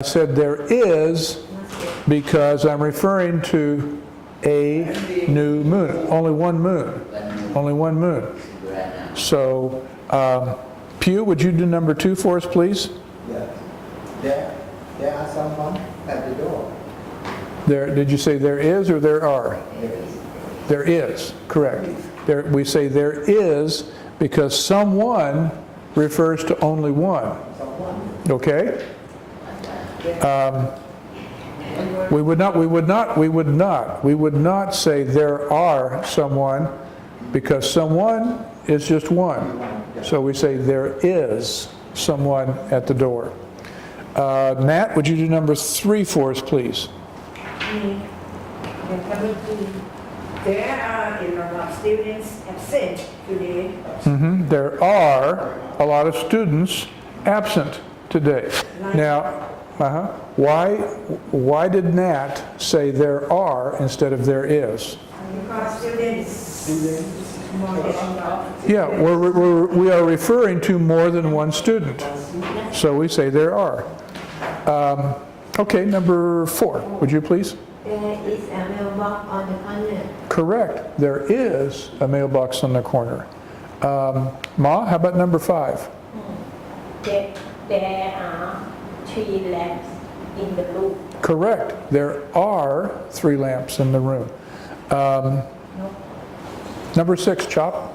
I said there is because I'm referring to a new moon. Only one moon. Only one moon. So, Pew, would you do number 2 for us, please? Yeah. There are someone at the door. There. Did you say there is or there are? There is. Correct. There, we say there is because someone refers to only one. Okay? We would not say there are someone because someone is just one. So we say there is someone at the door. Nat, would you do number 3 for us, please? There are a lot of students absent today. There are a lot of students absent today. Now, why did Nat say there are instead of there is? Because students more than one. Yeah, we are referring to more than one student. So we say there are. Okay, number 4, would you please? There is a mailbox on the corner. Correct. There is a mailbox on the corner. Ma, how about number 5? There are 3 lamps in the room. Correct. There are 3 lamps in the room. Number 6, Chop.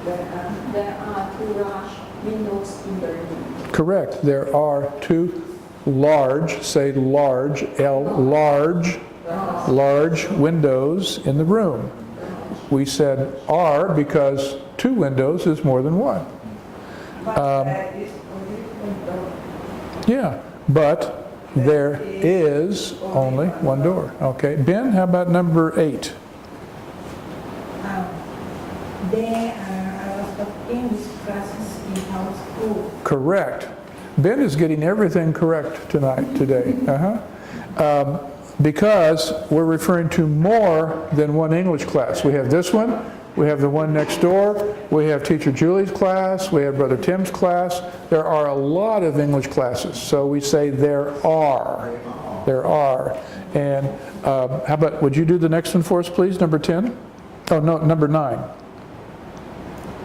There are 2 large windows in the room. Correct. There are 2 large, say large, large windows in the room. We said are because 2 windows is more than 1. But there is only one door. Yeah, but there is only one door. Okay. Ben, how about number 8? There are a lot of English classes in our school. Correct. Ben is getting everything correct today. Because we're referring to more than one English class. We have this one, we have the one next door, we have Teacher Julie's class, we have Brother Tim's class. There are a lot of English classes. So we say there are. There are. And how about, would you do the next one for us, please? Number 10? Oh, no, number 9.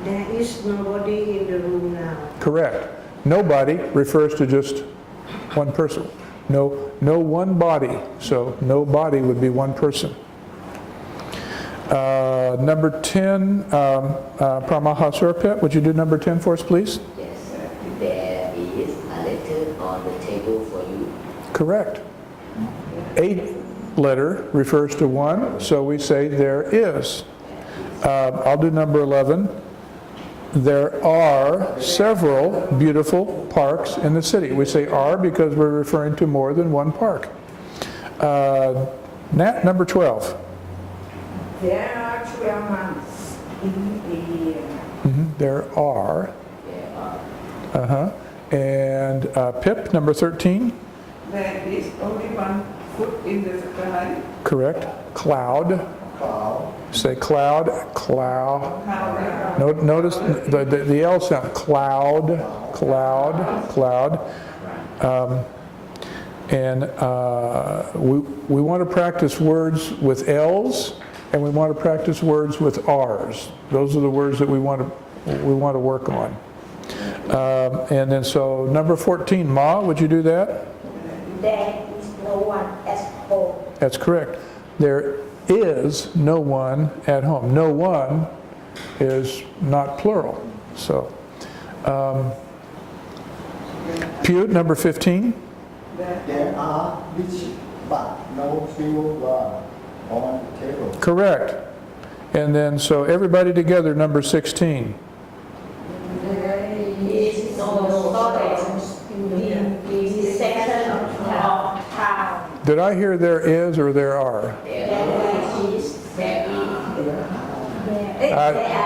There is nobody in the room now. Correct. Nobody refers to just one person. No one body. So no body would be one person. Number 10, Pramaha Suraphet, would you do number 10 for us, please? Yes, there is a letter on the table for you. Correct. 8 letter refers to one, so we say there is. I'll do number 11. There are several beautiful parks in the city. We say are because we're referring to more than one park. Nat, number 12. There are 12 months in the year. There are. And Pip, number 13. There is only one foot in the sky. Correct. Cloud. Say cloud. Cloud. Notice the L sound. Cloud. And we want to practice words with L's, and we want to practice words with R's. Those are the words that we want to work on. And then so number 14, Ma, would you do that? There is no one at home. That's correct. There is no one at home. No one is not plural. So, Pew, number 15. There are which but no silver on the table. Correct. And then so everybody together, number 16. There is no storage in this section of town. Did I hear there is or there are?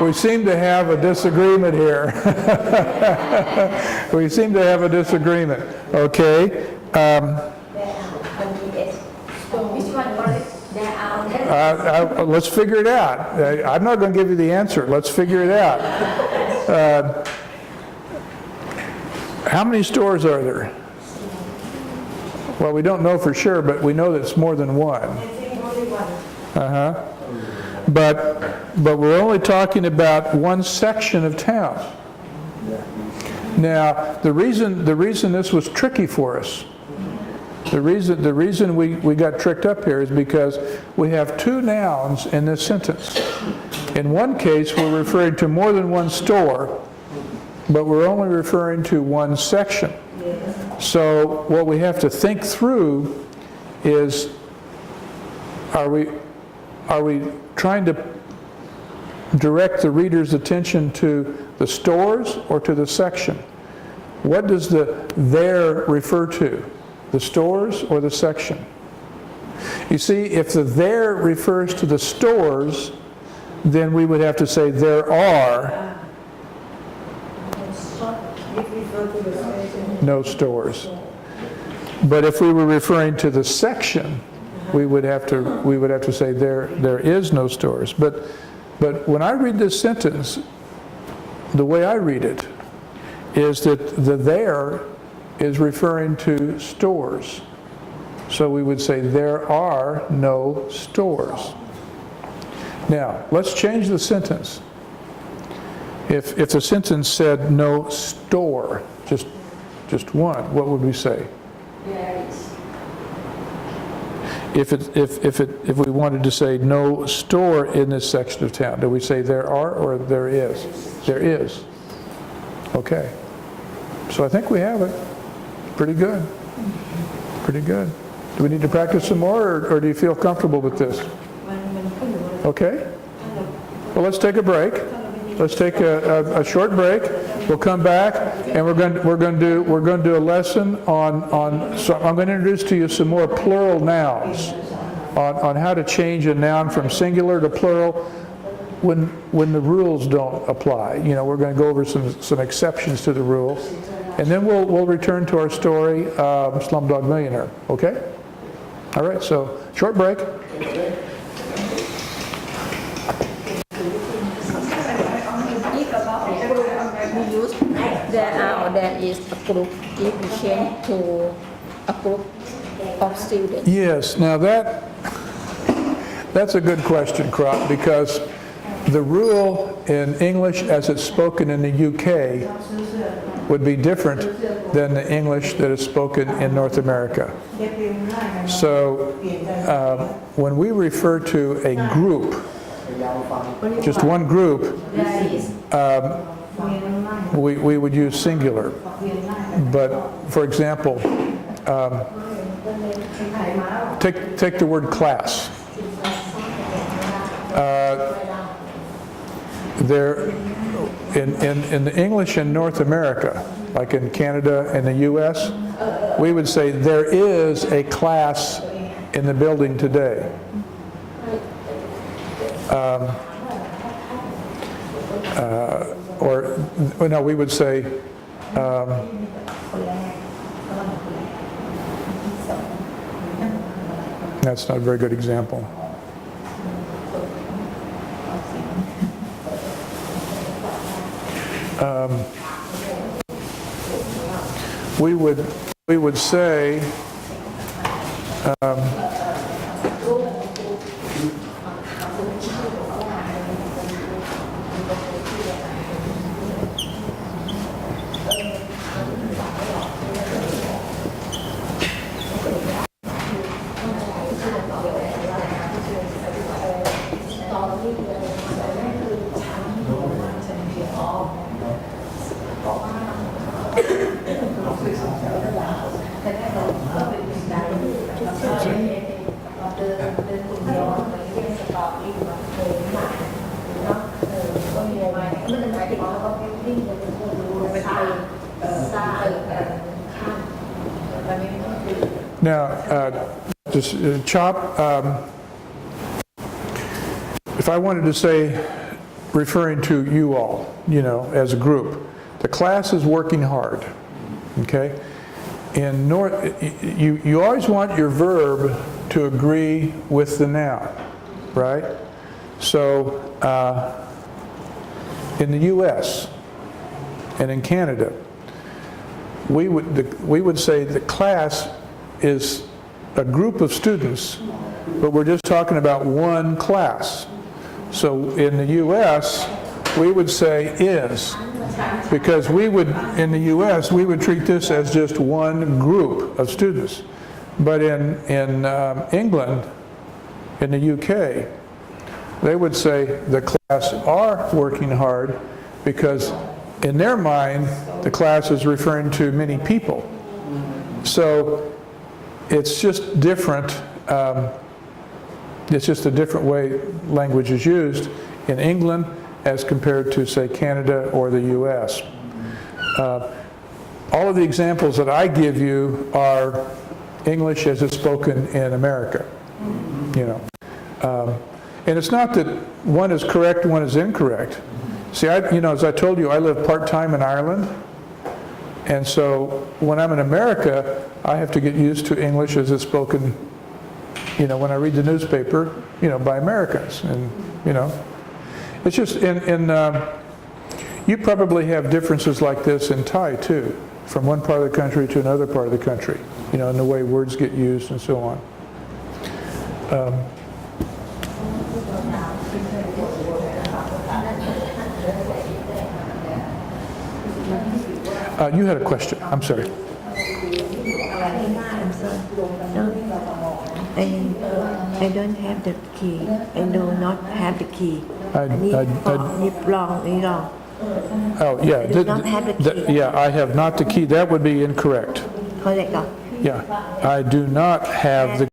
We seem to have a disagreement here. We seem to have a disagreement. Okay. Let's figure it out. I'm not going to give you the answer. Let's figure it out. How many stores are there? Well, we don't know for sure, but we know that it's more than one. Only one. Uh-huh. But we're only talking about one section of town. Now, the reason this was tricky for us, the reason we got tricked up here is because we have two nouns in this sentence. In one case, we're referring to more than one store, but we're only referring to one section. So what we have to think through is, are we trying to direct the reader's attention to the stores or to the section? What does the there refer to? The stores or the section? You see, if the there refers to the stores, then we would have to say there are no stores. But if we were referring to the section, we would have to say there is no stores. But when I read this sentence, the way I read it is that the there is referring to stores. So we would say there are no stores. Now, let's change the sentence. If the sentence said no store, just one, what would we say? There is. If we wanted to say no store in this section of town, do we say there are or there is? There is. Okay. So I think we have it. Pretty good. Pretty good. Do we need to practice some more, or do you feel comfortable with this? Okay. Well, let's take a break. Let's take a short break. We'll come back, and we're going to do a lesson on. So I'm going to introduce to you some more plural nouns, on how to change a noun from singular to plural when the rules don't apply. You know, we're going to go over some exceptions to the rule, and then we'll return to our story, Slumdog Millionaire. Okay? All right. So short break. There are or there is a group if we change to a group of students. Yes. Now that's a good question, Crop, because the rule in English as it's spoken in the UK would be different than the English that is spoken in North America. So when we refer to a group, just one group, we would use singular. But for example, take the word class. There, in the English in North America, like in Canada and the U.S., we would say there is a class in the building today. Or no, we would say that's not a very good example. We would say now, Chop, if I wanted to say, referring to you all, you know, as a group, the class is working hard, okay? In you always want your verb to agree with the noun, right? So in the U.S. and in Canada, we would say the class is a group of students, but we're just talking about one class. So in the U.S., we would say is, because in the U.S., we would treat this as just one group of students. But in England, in the UK, they would say the class are working hard because in their mind, the class is referring to many people. So it's just different. It's just a different way language is used in England as compared to, say, Canada or the U.S. All of the examples that I give you are English as it's spoken in America, you know. And it's not that one is correct, one is incorrect. See, as I told you, I live part-time in Ireland. And so when I'm in America, I have to get used to English as it's spoken, you know, when I read the newspaper, you know, by Americans. And, you know, it's just, you probably have differences like this in Thai too, from one part of the country to another part of the country, you know, in the way words get used and so on. You had a question. I'm sorry. I don't have the key. I do not have the key. wrong. Oh, yeah. I do not have the key. Yeah, I have not the key. That would be incorrect. Correct. Yeah, I do not have the